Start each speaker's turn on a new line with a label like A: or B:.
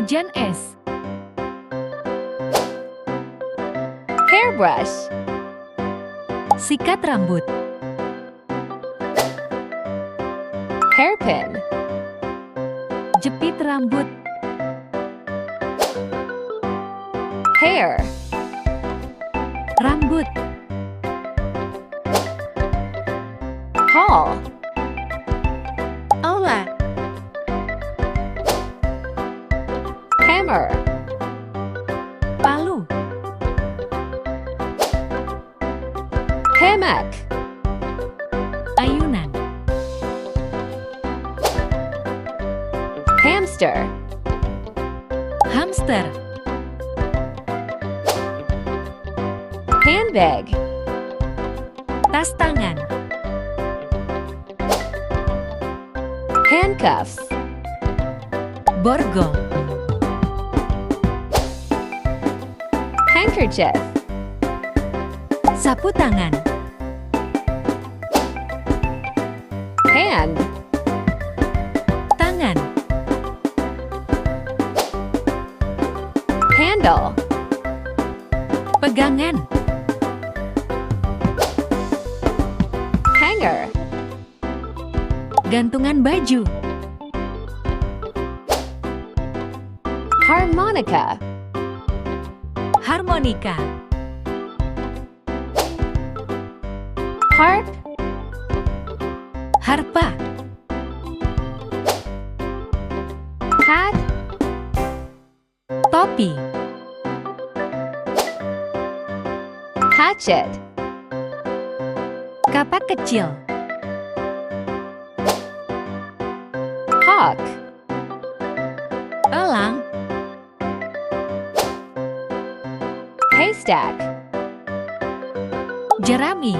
A: Hujan es.
B: Hairbrush.
A: Sikat rambut.
B: Hairpin.
A: Jepit rambut.
B: Hair.
A: Rambut.
B: Hall.
A: Aula.
B: Hammer.
A: Palu.
B: Hammock.
A: Ayunan.
B: Hamster.
A: Hamster.
B: Handbag.
A: Tas tangan.
B: Handcuffs.
A: Borgol.
B: Handkerchief.
A: Sapu tangan.
B: Hand.
A: Tangan.
B: Handle.
A: Pegangan.
B: Hanger.
A: Gantungan baju.
B: Harmonica.
A: Harmonika.
B: Harp.
A: Harpa.
B: Hat.
A: Topi.
B: Hatchet.
A: Kapak kecil.
B: Hawk.
A: Elang.
B: Haystack.
A: Jerami.